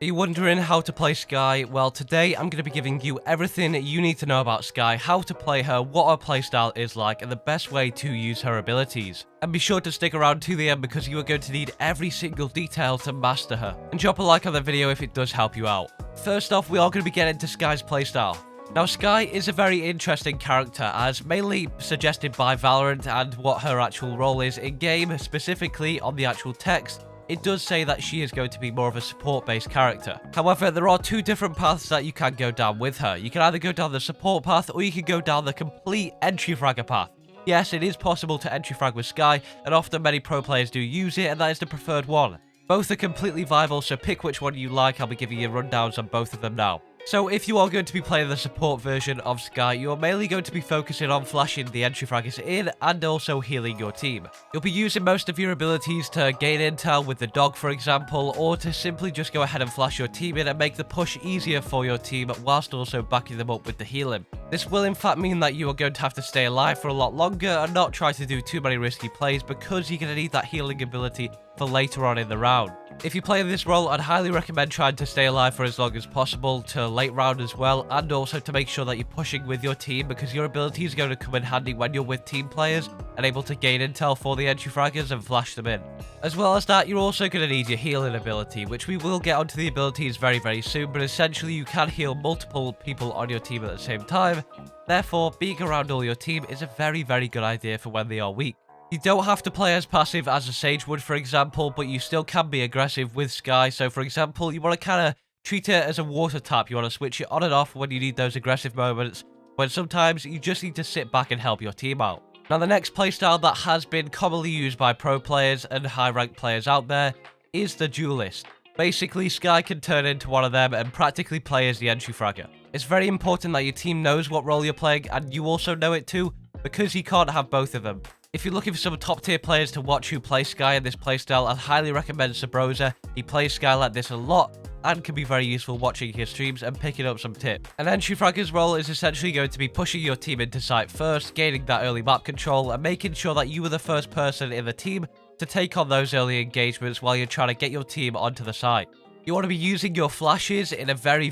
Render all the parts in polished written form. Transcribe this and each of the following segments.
Are you wondering how to play Skye? Well, today I'm going to be giving you everything you need to know about Skye, how to play her, what her playstyle is like, and the best way to use her abilities. And be sure to stick around to the end because you are going to need every single detail to master her. And drop a like on the video if it does help you out. First off, we are going to be getting into Skye's playstyle. Now, Skye is a very interesting character, as mainly suggested by Valorant and what her actual role is in-game, specifically on the actual text. It does say that she is going to be more of a support-based character. However, there are two different paths that you can go down with her. You can either go down the support path, or you can go down the complete entry fragger path. Yes, it is possible to entry frag with Skye, and often many pro players do use it, and that is the preferred one. Both are completely viable, so pick which one you like. I'll be giving you rundowns on both of them now. So if you are going to be playing the support version of Skye, you are mainly going to be focusing on flashing the entry fraggers in and also healing your team. You'll be using most of your abilities to gain intel with the dog, for example, or to simply just go ahead and flash your team in and make the push easier for your team whilst also backing them up with the healing. This will in fact mean that you are going to have to stay alive for a lot longer and not try to do too many risky plays because you're going to need that healing ability for later on in the round. If you play this role, I'd highly recommend trying to stay alive for as long as possible to late round as well, and also to make sure that you're pushing with your team because your ability is going to come in handy when you're with team players and able to gain intel for the entry fraggers and flash them in. As well as that, you're also going to need your healing ability, which we will get onto the abilities very soon, but essentially you can heal multiple people on your team at the same time. Therefore, being around all your team is a very good idea for when they are weak. You don't have to play as passive as a Sage would, for example, but you still can be aggressive with Skye. So, for example, you want to kind of treat it as a water tap. You want to switch it on and off when you need those aggressive moments, when sometimes you just need to sit back and help your team out. Now, the next playstyle that has been commonly used by pro players and high-ranked players out there is the Duelist. Basically, Skye can turn into one of them and practically play as the entry fragger. It's very important that your team knows what role you're playing, and you also know it too, because you can't have both of them. If you're looking for some top tier players to watch who play Skye in this playstyle, I'd highly recommend Subroza. He plays Skye like this a lot and can be very useful watching his streams and picking up some tips. An entry fragger's role is essentially going to be pushing your team into site first, gaining that early map control, and making sure that you are the first person in the team to take on those early engagements while you're trying to get your team onto the site. You want to be using your flashes in a very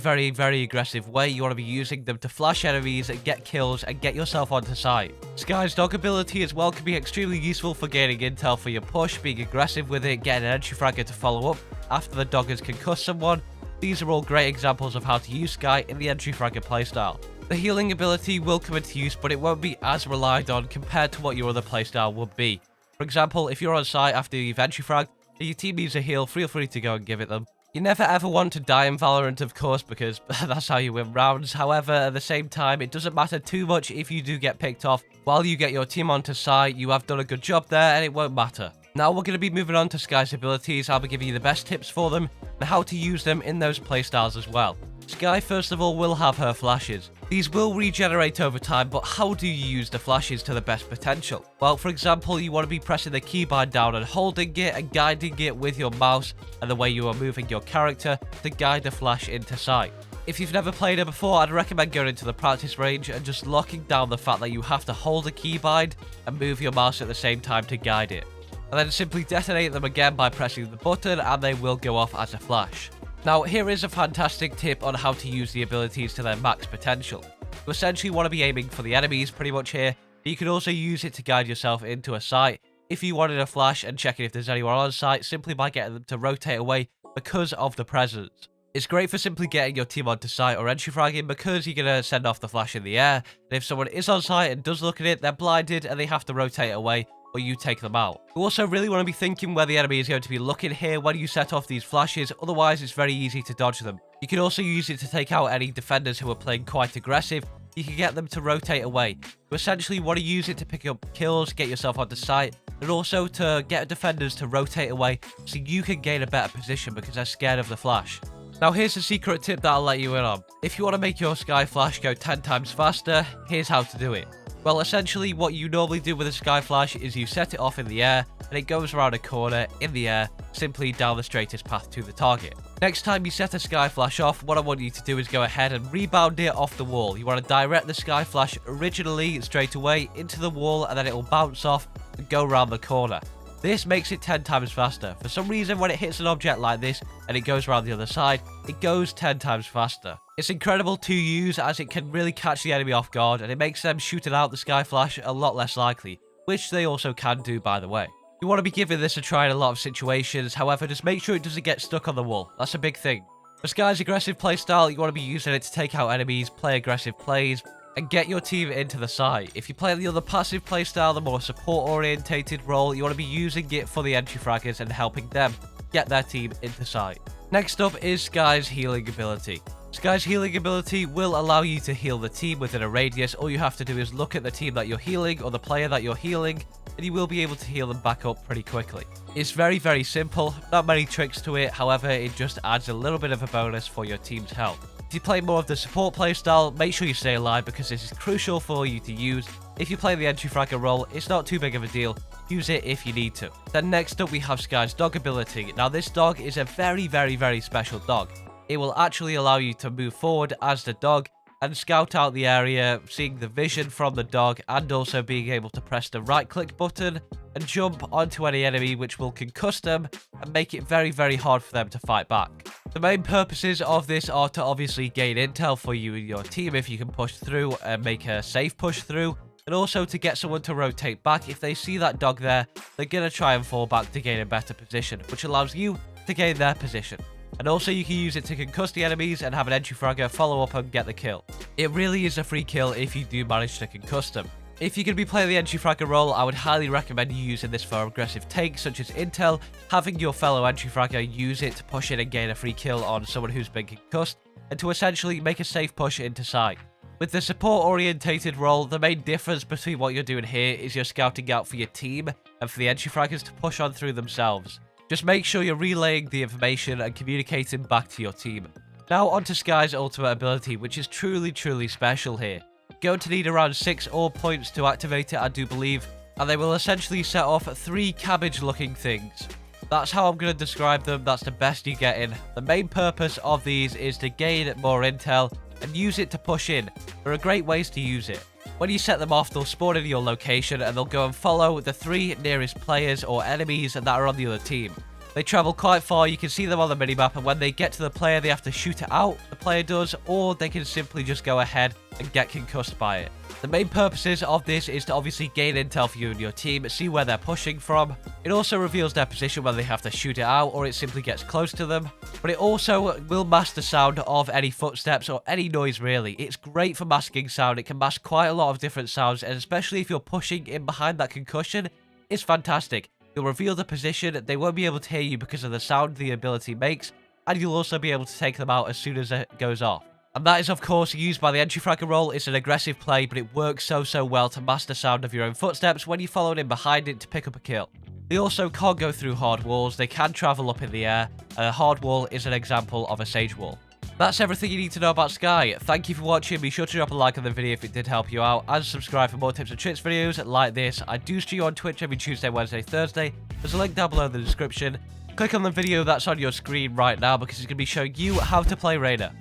aggressive way. You want to be using them to flash enemies and get kills and get yourself onto site. Skye's dog ability as well can be extremely useful for gaining intel for your push, being aggressive with it, getting an entry fragger to follow up after the dog has concussed someone. These are all great examples of how to use Skye in the entry fragger playstyle. The healing ability will come into use, but it won't be as relied on compared to what your other playstyle would be. For example, if you're on site after you've entry fragged and your team needs a heal, feel free to go and give it them. You never ever want to die in Valorant, of course, because that's how you win rounds. However, at the same time, it doesn't matter too much if you do get picked off. While you get your team onto site, you have done a good job there, and it won't matter. Now we're going to be moving on to Skye's abilities. I'll be giving you the best tips for them and how to use them in those playstyles as well. Skye, first of all, will have her flashes. These will regenerate over time, but how do you use the flashes to the best potential? Well, for example, you want to be pressing the keybind down and holding it and guiding it with your mouse and the way you are moving your character to guide the flash into sight. If you've never played it before, I'd recommend going into the practice range and just locking down the fact that you have to hold the keybind and move your mouse at the same time to guide it. And then simply detonate them again by pressing the button and they will go off as a flash. Now, here is a fantastic tip on how to use the abilities to their max potential. You essentially want to be aiming for the enemies pretty much here, but you can also use it to guide yourself into a site. If you wanted a flash and checking if there's anyone on site, simply by getting them to rotate away because of the presence. It's great for simply getting your team onto site or entry fragging because you're going to send off the flash in the air, and if someone is on site and does look at it, they're blinded and they have to rotate away, or you take them out. You also really want to be thinking where the enemy is going to be looking here when you set off these flashes, otherwise it's very easy to dodge them. You can also use it to take out any defenders who are playing quite aggressive. You can get them to rotate away. You essentially want to use it to pick up kills, get yourself onto site, and also to get defenders to rotate away so you can gain a better position because they're scared of the flash. Now here's a secret tip that I'll let you in on. If you want to make your Skye flash go 10 times faster, here's how to do it. Well, essentially what you normally do with a Skye flash is you set it off in the air and it goes around a corner in the air, simply down the straightest path to the target. Next time you set a Skye flash off, what I want you to do is go ahead and rebound it off the wall. You want to direct the Skye flash originally straight away into the wall and then it will bounce off and go around the corner. This makes it 10 times faster. For some reason, when it hits an object like this and it goes around the other side, it goes 10 times faster. It's incredible to use as it can really catch the enemy off guard, and it makes them shooting out the Skye Flash a lot less likely, which they also can do, by the way. You want to be giving this a try in a lot of situations, however, just make sure it doesn't get stuck on the wall. That's a big thing. For Skye's aggressive playstyle, you want to be using it to take out enemies, play aggressive plays, and get your team into the site. If you play the other passive playstyle, the more support-orientated role, you want to be using it for the entry fraggers and helping them get their team into site. Next up is Skye's healing ability. Skye's healing ability will allow you to heal the team within a radius. All you have to do is look at the team that you're healing or the player that you're healing, and you will be able to heal them back up pretty quickly. It's very, very simple, not many tricks to it, however, it just adds a little bit of a bonus for your team's health. If you play more of the support playstyle, make sure you stay alive because this is crucial for you to use. If you play the entry fragger role, it's not too big of a deal. Use it if you need to. Then next up we have Skye's dog ability. Now this dog is a very, very, very special dog. It will actually allow you to move forward as the dog and scout out the area, seeing the vision from the dog, and also being able to press the right click button and jump onto any enemy, which will concuss them and make it very, very hard for them to fight back. The main purposes of this are to obviously gain intel for you and your team if you can push through and make a safe push through, and also to get someone to rotate back. If they see that dog there, they're going to try and fall back to gain a better position, which allows you to gain their position. And also you can use it to concuss the enemies and have an entry fragger follow up and get the kill. It really is a free kill if you do manage to concuss them. If you're going to be playing the entry fragger role, I would highly recommend you using this for aggressive takes such as intel, having your fellow entry fragger use it to push in and gain a free kill on someone who's been concussed, and to essentially make a safe push into site. With the support-orientated role, the main difference between what you're doing here is you're scouting out for your team and for the entry fraggers to push on through themselves. Just make sure you're relaying the information and communicating back to your team. Now onto Skye's ultimate ability, which is truly, truly special here. You're going to need around 6 orb points to activate it, I do believe, and they will essentially set off 3 cabbage-looking things. That's how I'm going to describe them, that's the best you get in. The main purpose of these is to gain more intel and use it to push in. There are great ways to use it. When you set them off, they'll spawn in your location and they'll go and follow the 3 nearest players or enemies that are on the other team. They travel quite far, you can see them on the minimap, and when they get to the player, they have to shoot it out, the player does, or they can simply just go ahead and get concussed by it. The main purposes of this is to obviously gain intel for you and your team, see where they're pushing from. It also reveals their position when they have to shoot it out, or it simply gets close to them. But it also will mask the sound of any footsteps or any noise really. It's great for masking sound, it can mask quite a lot of different sounds, and especially if you're pushing in behind that concussion, it's fantastic. You'll reveal the position, they won't be able to hear you because of the sound the ability makes, and you'll also be able to take them out as soon as it goes off. And that is of course used by the entry fragger role. It's an aggressive play, but it works so well to mask the sound of your own footsteps when you follow in behind it to pick up a kill. They also can't go through hard walls, they can travel up in the air. A hard wall is an example of a sage wall. That's everything you need to know about Skye. Thank you for watching, be sure to drop a like on the video if it did help you out, and subscribe for more tips and tricks videos like this. I do stream on Twitch every Tuesday, Wednesday, Thursday. There's a link down below in the description. Click on the video that's on your screen right now because it's going to be showing you how to play Reyna.